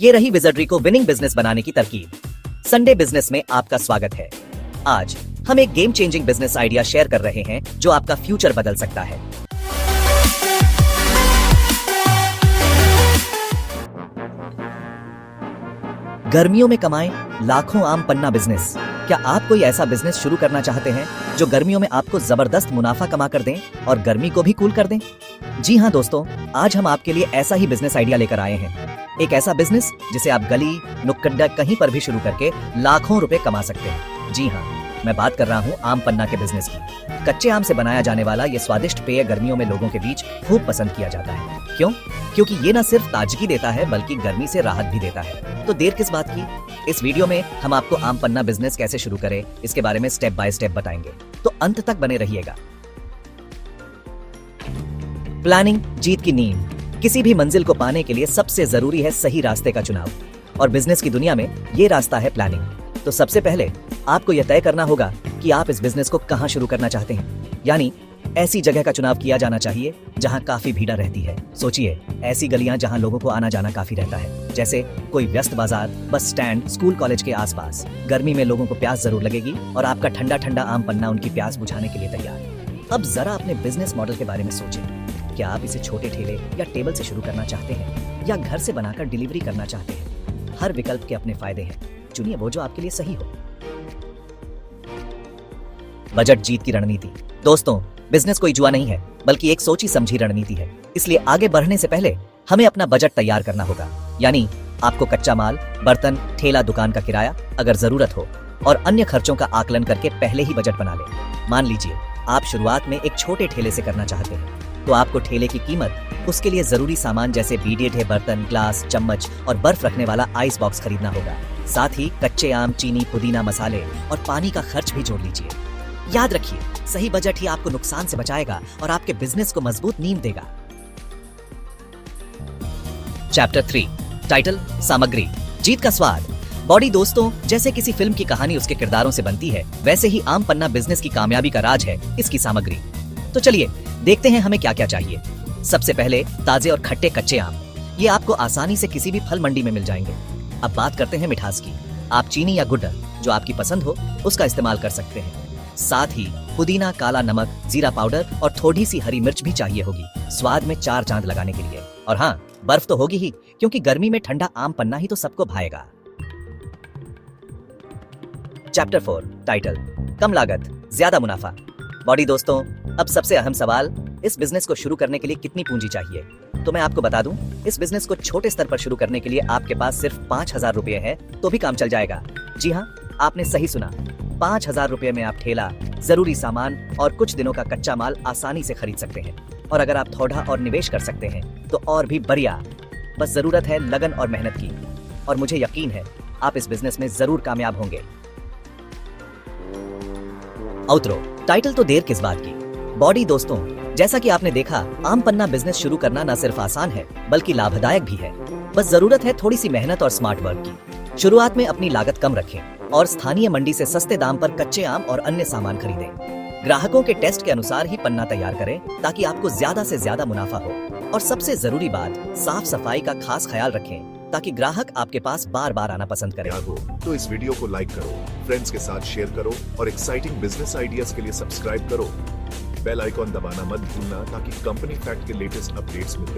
ये रही विजर्डरी को विनिंग बिजनेस बनाने की तरकीब। संडे बिजनेस में आपका स्वागत है। आज हम एक game changing business idea share कर रहे हैं जो आपका फ्यूचर बदल सकता है। गर्मियों में कमाएं लाखों आम पन्ना बिजनेस। क्या आप कोई ऐसा बिजनेस शुरू करना चाहते हैं जो गर्मियों में आपको जबरदस्त मुनाफा कमा कर दें और गर्मी को भी कूल कर दें? जी हाँ दोस्तों, आज हम आपके लिए ऐसा ही बिजनेस आइडिया लेकर आए हैं। एक ऐसा बिजनेस जिसे आप गली नुक्कड़ कहीं पर भी शुरू करके लाखों रुपए कमा सकते हैं। जी हाँ, मैं बात कर रहा हूँ आम पन्ना के बिजनेस की। कच्चे आम से बनाया जाने वाला ये स्वादिष्ट पेय गर्मियों में लोगों के बीच खूब पसंद किया जाता है। क्यों? क्योंकि ये न सिर्फ ताजगी देता है बल्कि गर्मी से राहत भी देता है। तो देर किस बात की, इस वीडियो में हम आपको आम पन्ना बिजनेस कैसे शुरू करें इसके बारे में स्टेप बाय स्टेप बताएंगे, तो अंत तक बने रहिएगा। प्लानिंग जीत की नींव। किसी भी मंजिल को पाने के लिए सबसे जरूरी है सही रास्ते का चुनाव, और बिजनेस की दुनिया में ये रास्ता है प्लानिंग। तो सबसे पहले आपको यह तय करना होगा कि आप इस बिजनेस को कहां शुरू करना चाहते हैं। यानी ऐसी जगह का चुनाव किया जाना चाहिए जहां काफी भीड़ रहती है। सोचिए, ऐसी गलियां जहां लोगों को आना जाना काफी रहता है, जैसे कोई व्यस्त बाजार, बस स्टैंड, स्कूल कॉलेज के आसपास। गर्मी में लोगों को प्यास जरूर लगेगी और आपका ठंडा ठंडा आम पन्ना उनकी प्यास बुझाने के लिए तैयार। अब जरा अपने बिजनेस मॉडल के बारे में सोचें। क्या आप इसे छोटे ठेले या टेबल से शुरू करना चाहते हैं या घर से बनाकर डिलीवरी करना चाहते हैं? हर विकल्प के अपने फायदे हैं, चुनिए वो जो आपके लिए सही हो। बजट जीत की रणनीति। दोस्तों, बिजनेस कोई जुआ नहीं है बल्कि एक सोची समझी रणनीति है। इसलिए आगे बढ़ने से पहले हमें अपना बजट तैयार करना होगा। यानी आपको कच्चा माल, बर्तन, ठेला, दुकान का किराया अगर जरूरत हो और अन्य खर्चों का आकलन करके पहले ही बजट बना लें। मान लीजिए आप शुरुआत में एक छोटे ठेले से करना चाहते हैं, तो आपको ठेले की कीमत, उसके लिए जरूरी सामान जैसे बीडे बर्तन, ग्लास, चम्मच और बर्फ रखने वाला आइस बॉक्स खरीदना होगा। साथ ही कच्चे आम, चीनी, पुदीना, मसाले और पानी का खर्च भी जोड़ लीजिए। याद रखिए, सही बजट ही आपको नुकसान से बचाएगा और आपके बिजनेस को मजबूत नींव देगा। चैप्टर 3, टाइटल सामग्री, जीत का स्वाद। बॉडी दोस्तों, जैसे किसी फिल्म की कहानी उसके किरदारों से बनती है, वैसे ही आम पन्ना बिजनेस की कामयाबी का राज है इसकी सामग्री। तो चलिए देखते हैं हमें क्या क्या चाहिए। सबसे पहले ताजे और खट्टे कच्चे आम। ये आपको आसानी से किसी भी फल मंडी में मिल जाएंगे। अब बात करते हैं मिठास की। आप चीनी या गुड़, जो आपकी पसंद हो, उसका इस्तेमाल कर सकते हैं। साथ ही पुदीना, काला नमक, जीरा पाउडर और थोड़ी सी हरी मिर्च भी चाहिए होगी, स्वाद में 4 चांद लगाने के लिए। और हाँ, बर्फ तो होगी ही, क्योंकि गर्मी में ठंडा आम पन्ना ही तो सबको भाएगा। चैप्टर 4, टाइटल कम लागत ज्यादा मुनाफा। बॉडी दोस्तों, अब सबसे अहम सवाल, इस बिजनेस को शुरू करने के लिए कितनी पूंजी चाहिए? तो मैं आपको बता दूं, इस बिजनेस को छोटे स्तर पर शुरू करने के लिए आपके पास सिर्फ 5,000 रुपए है तो भी काम चल जाएगा। जी हाँ, आपने सही सुना, 5,000 रुपए में आप ठेला, जरूरी सामान और कुछ दिनों का कच्चा माल आसानी से खरीद सकते हैं। और अगर आप थोड़ा और निवेश कर सकते हैं तो और भी बढ़िया। बस जरूरत है लगन और मेहनत की, और मुझे यकीन है आप इस बिजनेस में जरूर कामयाब होंगे। आउटरो, टाइटल तो देर किस बात की। बॉडी दोस्तों, जैसा कि आपने देखा, आम पन्ना बिजनेस शुरू करना न सिर्फ आसान है बल्कि लाभदायक भी है। बस जरूरत है थोड़ी सी मेहनत और स्मार्ट वर्क की। शुरुआत में अपनी लागत कम रखें और स्थानीय मंडी से सस्ते दाम पर कच्चे आम और अन्य सामान खरीदें। ग्राहकों के टेस्ट के अनुसार ही पन्ना तैयार करें ताकि आपको ज्यादा से ज्यादा मुनाफा हो। और सबसे जरूरी बात, साफ सफाई का खास ख्याल रखें ताकि ग्राहक आपके पास बार बार आना पसंद करें। तो इस वीडियो को लाइक करो, फ्रेंड्स के साथ शेयर करो और एक्साइटिंग बिजनेस आइडियाज के लिए सब्सक्राइब करो। बेल आइकॉन दबाना मत भूलना ताकि कंपनी फैक्ट के लेटेस्ट अपडेट्स मिलते